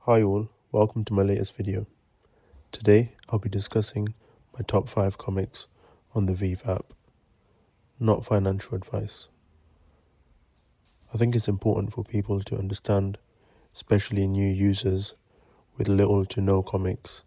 Hi all, welcome to my latest video. Today I'll be discussing my top 5 comics on the Veve app, not financial advice. I think it's important for people to understand, especially new users with little to no comics,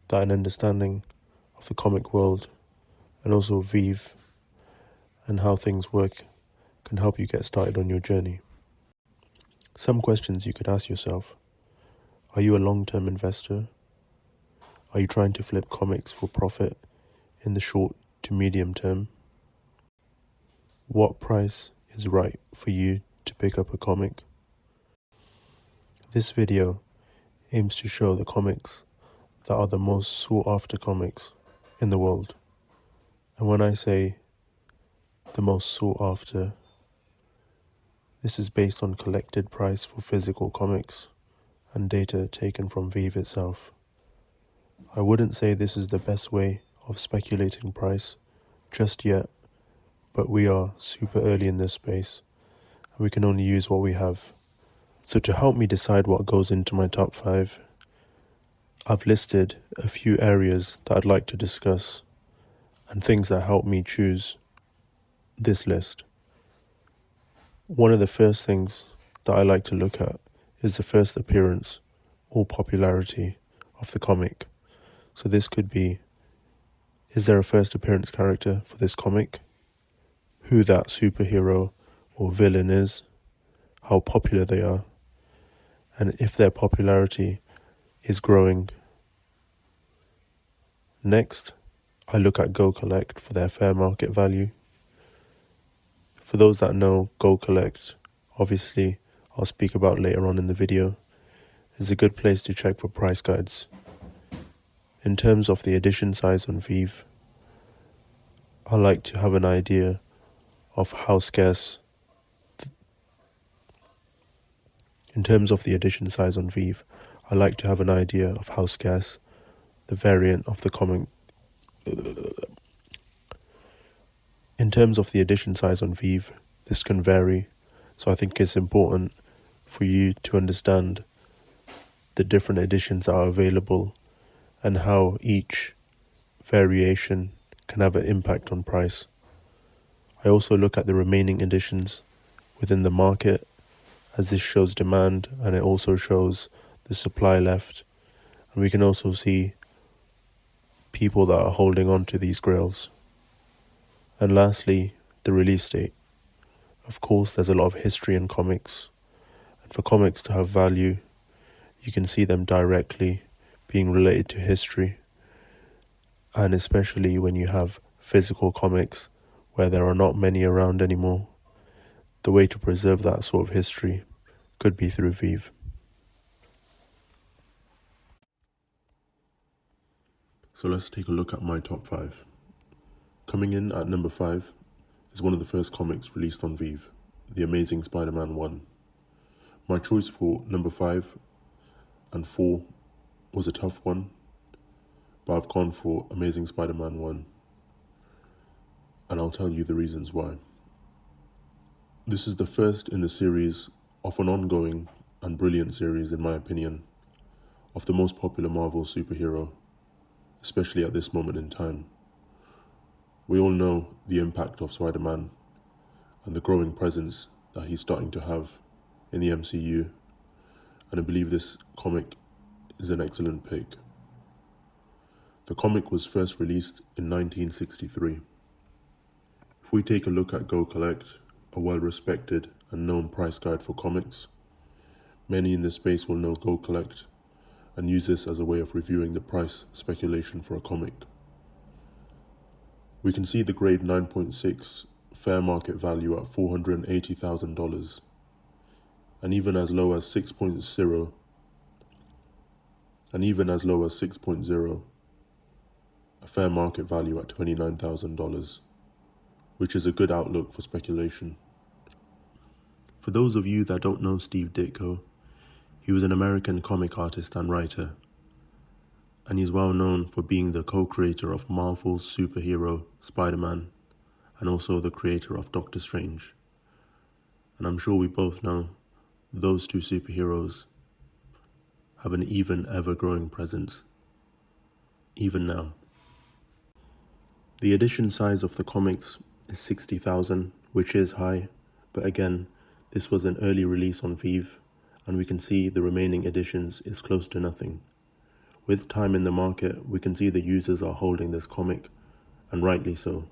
that an understanding of the comic world and also Veve and how things work can help you get started on your journey. Some questions you could ask yourself: are you a long-term investor? Are you trying to flip comics for profit in the short to medium term? What price is right for you to pick up a comic? This video aims to show the comics that are the most sought after comics in the world. And when I say the most sought after, this is based on collected price for physical comics and data taken from Veve itself. I wouldn't say this is the best way of speculating price just yet, but we are super early in this space and we can only use what we have. So to help me decide what goes into my top 5, I've listed a few areas that I'd like to discuss and things that help me choose this list. One of the first things that I like to look at is the first appearance or popularity of the comic. So this could be, is there a first appearance character for this comic? Who that superhero or villain is, how popular they are, and if their popularity is growing. Next, I look at Go Collect for their fair market value. For those that know, Go Collect, obviously I'll speak about later on in the video, is a good place to check for price guides. In terms of the edition size on Veve, I like to have an idea of how scarce the variant of the comic. In terms of the edition size on Veve, this can vary, so I think it's important for you to understand the different editions that are available and how each variation can have an impact on price. I also look at the remaining editions within the market, as this shows demand and it also shows the supply left, and we can also see people that are holding on to these grails. And lastly, the release date. Of course, there's a lot of history in comics, and for comics to have value, you can see them directly being related to history, and especially when you have physical comics where there are not many around anymore, the way to preserve that sort of history could be through Veve. So let's take a look at my top 5. Coming in at number 5 is one of the first comics released on Veve, The Amazing Spider-Man 1. My choice for number 5 and 4 was a tough one, but I've gone for Amazing Spider-Man 1, and I'll tell you the reasons why. This is the first in the series of an ongoing and brilliant series, in my opinion, of the most popular Marvel superhero, especially at this moment in time. We all know the impact of Spider-Man and the growing presence that he's starting to have in the MCU, and I believe this comic is an excellent pick. The comic was first released in 1963. If we take a look at Go Collect, a well-respected and known price guide for comics, many in this space will know Go Collect and use this as a way of reviewing the price speculation for a comic. We can see the grade 9.6 fair market value at $480,000, and even as low as 6.0, a fair market value at $29,000, which is a good outlook for speculation. For those of you that don't know Steve Ditko, he was an American comic artist and writer, and he's well known for being the co-creator of Marvel's superhero Spider-Man and also the creator of Doctor Strange. And I'm sure we both know those two superheroes have an even ever-growing presence, even now. The edition size of the comics is 60,000, which is high, but again, this was an early release on Veve, and we can see the remaining editions is close to nothing. With time in the market, we can see the users are holding this comic, and rightly so.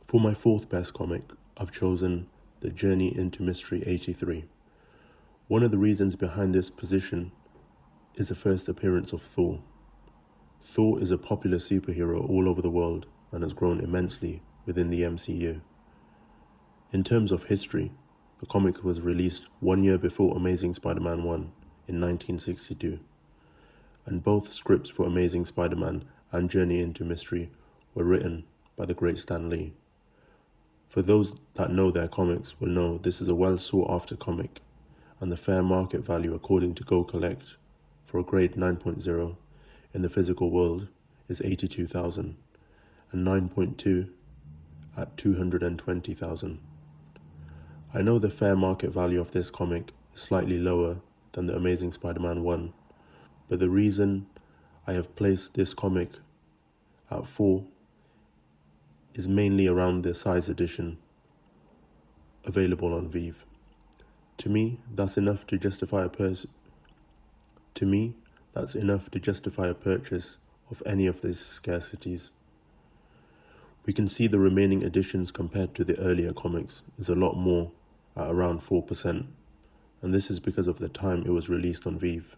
For my fourth best comic, I've chosen The Journey into Mystery 83. One of the reasons behind this position is the first appearance of Thor. Thor is a popular superhero all over the world and has grown immensely within the MCU. In terms of history, the comic was released 1 year before Amazing Spider-Man 1 in 1962, and both scripts for Amazing Spider-Man and Journey into Mystery were written by the great Stan Lee. For those that know their comics will know this is a well sought after comic, and the fair market value according to Go Collect for a grade 9.0 in the physical world is 82,000 and 9.2 at 220,000. I know the fair market value of this comic is slightly lower than the Amazing Spider-Man 1, but the reason I have placed this comic at 4 is mainly around the size edition available on Veve. To me, that's enough to justify a purchase of any of these scarcities. We can see the remaining editions compared to the earlier comics is a lot more at around 4%, and this is because of the time it was released on Veve,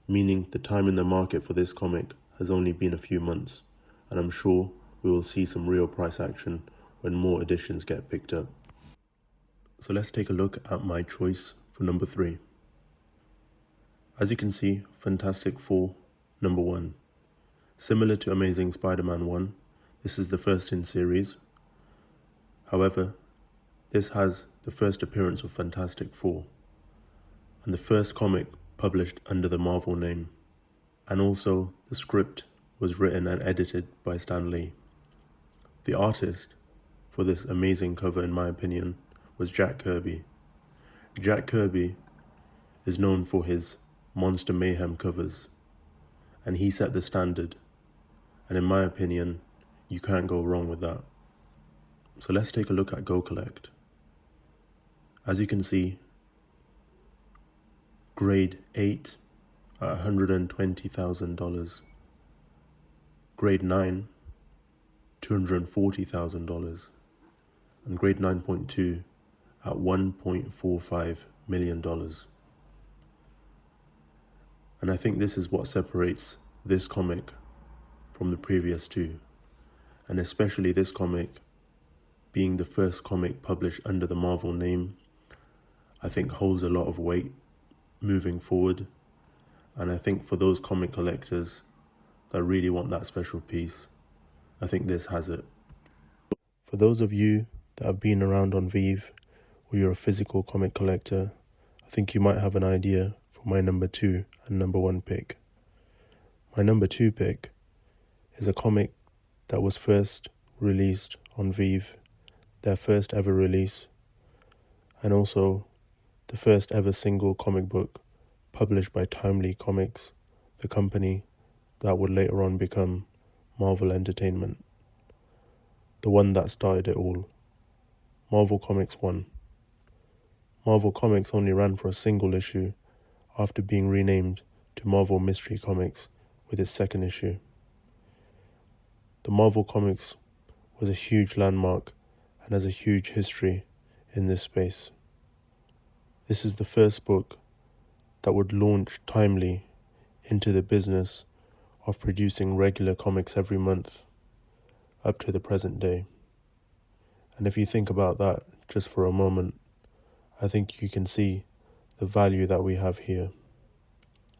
meaning the time in the market for this comic has only been a few months, and I'm sure we will see some real price action when more editions get picked up. So let's take a look at my choice for number 3. As you can see, Fantastic Four, number 1. Similar to Amazing Spider-Man 1, this is the first in series. However, this has the first appearance of Fantastic Four, and the first comic published under the Marvel name, and also the script was written and edited by Stan Lee. The artist for this amazing cover, in my opinion, was Jack Kirby. Jack Kirby is known for his Monster Mayhem covers, and he set the standard, and in my opinion, you can't go wrong with that. So let's take a look at Go Collect. As you can see, grade 8 at $120,000, grade 9 $240,000, and grade 9.2 at $1.45 million. And I think this is what separates this comic from the previous two, and especially this comic being the first comic published under the Marvel name, I think holds a lot of weight moving forward. And I think for those comic collectors that really want that special piece, I think this has it. For those of you that have been around on Veve, or you're a physical comic collector, I think you might have an idea for my number 2 and number 1 pick. My number 2 pick is a comic that was first released on Veve, their first ever release, and also the first ever single comic book published by Timely Comics, the company that would later on become Marvel Entertainment, the one that started it all. Marvel Comics 1. Marvel Comics only ran for a single issue after being renamed to Marvel Mystery Comics with its second issue. The Marvel Comics was a huge landmark and has a huge history in this space. This is the first book that would launch Timely into the business of producing regular comics every month up to the present day. And if you think about that just for a moment, I think you can see the value that we have here.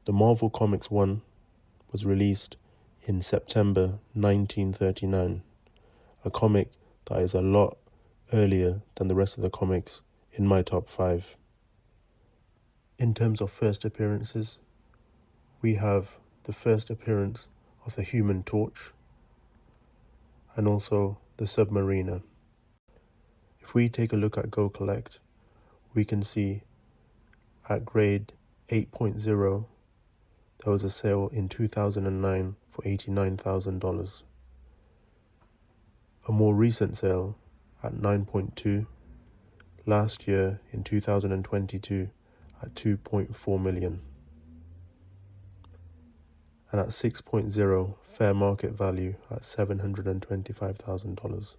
The Marvel Comics 1 was released in September 1939, a comic that is a lot earlier than the rest of the comics in my top 5. In terms of first appearances, we have the first appearance of the Human Torch and also the Submariner. If we take a look at Go Collect, we can see at grade 8.0, there was a sale in 2009 for $89,000. A more recent sale at 9.2, last year in 2022 at 2.4 million. And at 6.0, fair market value at $725,000.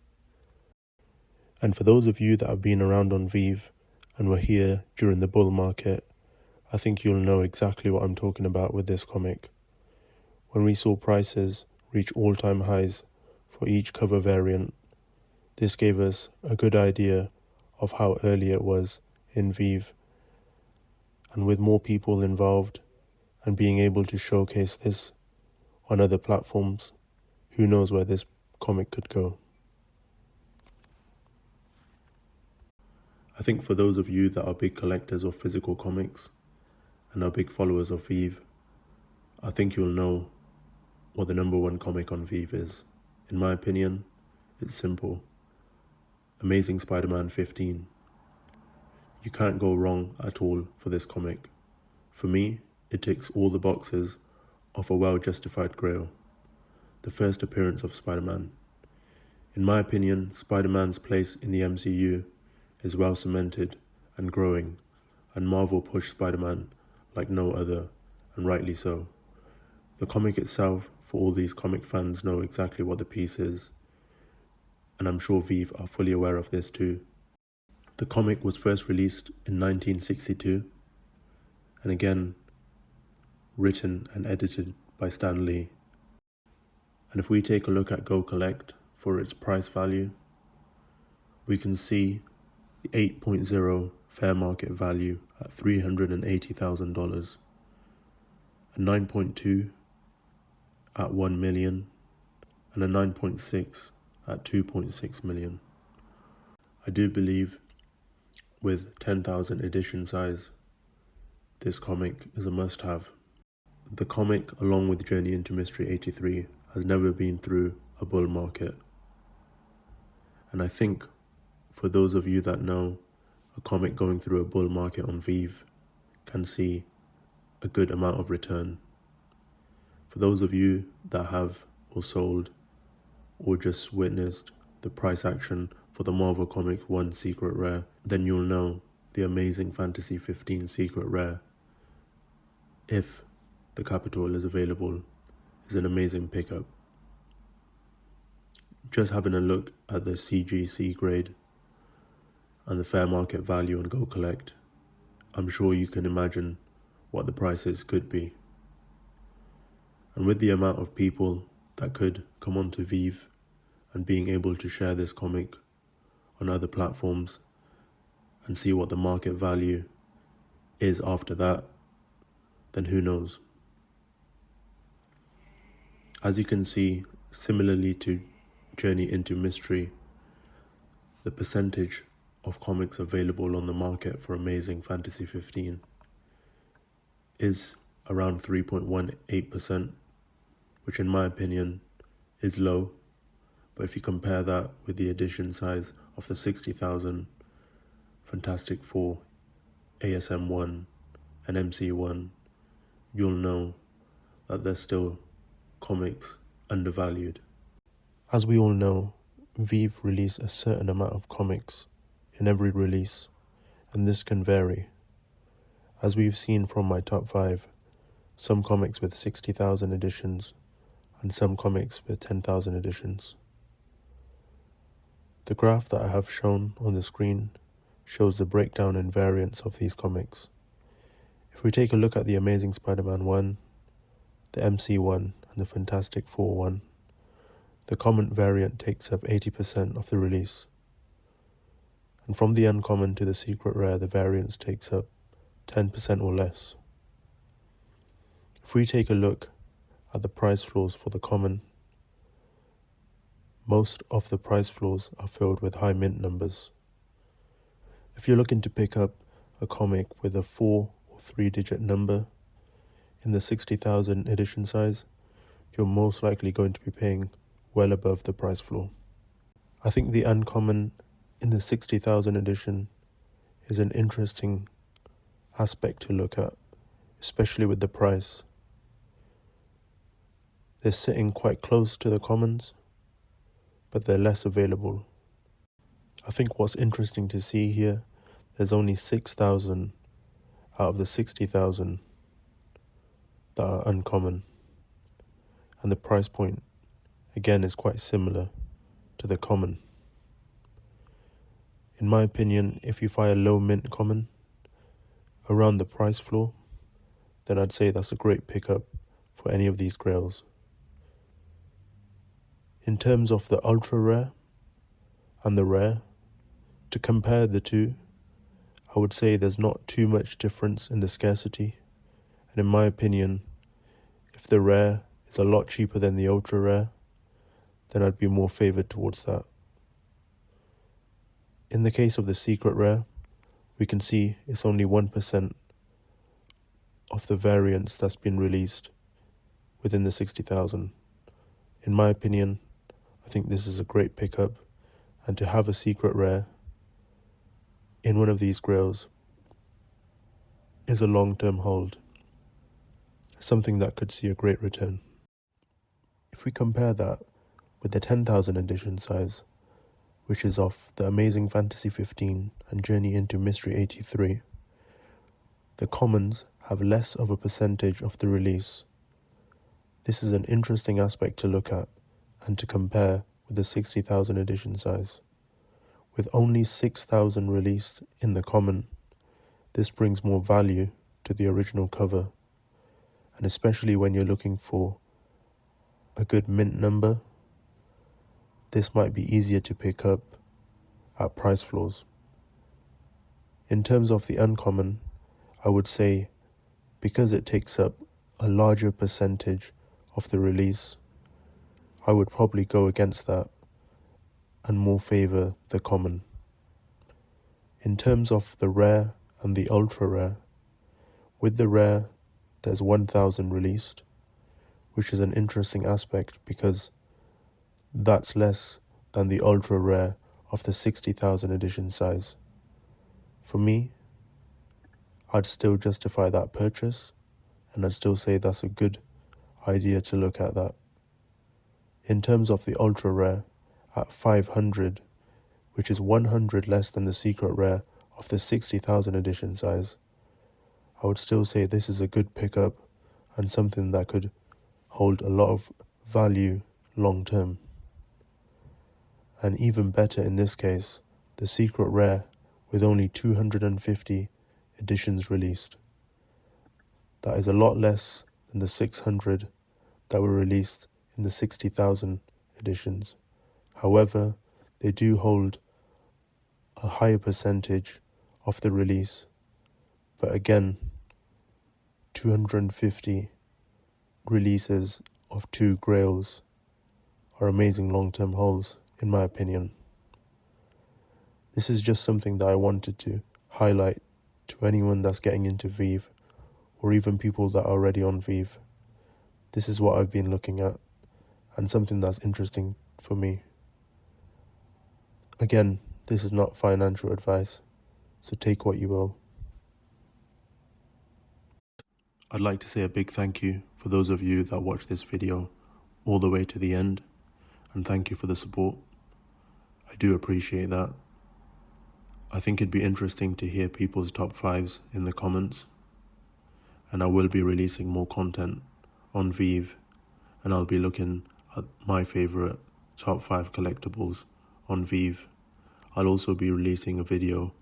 And for those of you that have been around on Veve and were here during the bull market, I think you'll know exactly what I'm talking about with this comic. When we saw prices reach all-time highs for each cover variant, this gave us a good idea of how early it was in Veve. And with more people involved and being able to showcase this on other platforms, who knows where this comic could go. I think for those of you that are big collectors of physical comics and are big followers of Veve, I think you'll know what the number one comic on Veve is. In my opinion, it's simple. Amazing Spider-Man 15. You can't go wrong at all for this comic. For me, it ticks all the boxes of a well-justified grail. The first appearance of Spider-Man. In my opinion, Spider-Man's place in the MCU is well cemented and growing, and Marvel pushed Spider-Man like no other, and rightly so. The comic itself, for all these comic fans, know exactly what the piece is, and I'm sure Veve are fully aware of this too. The comic was first released in 1962, and again, written and edited by Stan Lee. And if we take a look at Go Collect for its price value, we can see the 8.0 fair market value at $380,000, a 9.2 at 1 million, and a 9.6 at 2.6 million. I do believe with 10,000 edition size, this comic is a must-have. The comic, along with Journey into Mystery 83, has never been through a bull market. And I think for those of you that know, a comic going through a bull market on Veve can see a good amount of return. For those of you that have or sold or just witnessed the price action for the Marvel Comics 1 Secret Rare, then you'll know the Amazing Fantasy 15 Secret Rare, if the capital is available, is an amazing pickup. Just having a look at the CGC grade and the fair market value on Go Collect, I'm sure you can imagine what the prices could be. And with the amount of people that could come onto Veve and being able to share this comic on other platforms and see what the market value is after that, then who knows. As you can see, similarly to Journey into Mystery, the percentage of comics available on the market for Amazing Fantasy 15 is around 3.18%, which in my opinion is low. But if you compare that with the edition size of the 60,000 Fantastic Four, ASM 1 and MC 1, you'll know that there's still comics undervalued. As we all know, Veve release a certain amount of comics in every release, and this can vary. As we've seen from my top 5, some comics with 60,000 editions and some comics with 10,000 editions. The graph that I have shown on the screen shows the breakdown and variance of these comics. If we take a look at the Amazing Spider-Man 1, the MC 1 and the Fantastic Four 1, the common variant takes up 80% of the release. And from the uncommon to the secret rare, the variance takes up 10% or less. If we take a look at the price floors for the common, most of the price floors are filled with high mint numbers. If you're looking to pick up a comic with a 4 or 3-digit number in the 60,000 edition size, you're most likely going to be paying well above the price floor. I think the uncommon in the 60,000 edition is an interesting aspect to look at especially with the price. They're sitting quite close to the commons, but they're less available. I think what's interesting to see here, there's only 6,000 out of the 60,000 that are uncommon, and the price point again is quite similar to the common. In my opinion, if you find a low mint common around the price floor, then I'd say that's a great pickup for any of these grails. In terms of the ultra rare and the rare, to compare the two, I would say there's not too much difference in the scarcity, and in my opinion, if the rare is a lot cheaper than the ultra rare, then I'd be more favoured towards that. In the case of the secret rare, we can see it's only 1% of the variants that's been released within the 60,000. In my opinion, I think this is a great pickup, and to have a secret rare in one of these grails is a long-term hold, something that could see a great return. If we compare that with the 10,000 edition size, which is of the Amazing Fantasy 15 and Journey into Mystery 83, the commons have less of a percentage of the release. This is an interesting aspect to look at and to compare with the 60,000 edition size. With only 6,000 released in the common, this brings more value to the original cover, and especially when you're looking for a good mint number, this might be easier to pick up at price floors. In terms of the uncommon, I would say because it takes up a larger percentage of the release, I would probably go against that and more favour the common. In terms of the rare and the ultra rare, with the rare there's 1,000 released, which is an interesting aspect because that's less than the ultra rare of the 60,000 edition size. For me, I'd still justify that purchase, and I'd still say that's a good idea to look at that. In terms of the ultra rare, at 500, which is 100 less than the secret rare of the 60,000 edition size, I would still say this is a good pickup and something that could hold a lot of value long term. And even better in this case, the secret rare with only 250 editions released. That is a lot less than the 600 that were released in the 60,000 editions. However, they do hold a higher percentage of the release. But again, 250 releases of 2 grails are amazing long-term holds, in my opinion. This is just something that I wanted to highlight to anyone that's getting into Veve, or even people that are already on Veve. This is what I've been looking at, and something that's interesting for me. Again, this is not financial advice, so take what you will. I'd like to say a big thank you for those of you that watched this video all the way to the end, and thank you for the support. I do appreciate that. I think it'd be interesting to hear people's top 5s in the comments, and I will be releasing more content on Veve, and I'll be looking at my favourite top 5 collectibles on Veve. I'll also be releasing a video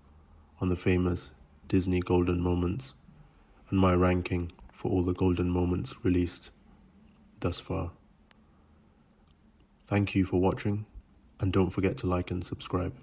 on the famous Disney Golden Moments and my ranking for all the Golden Moments released thus far. Thank you for watching, and don't forget to like and subscribe.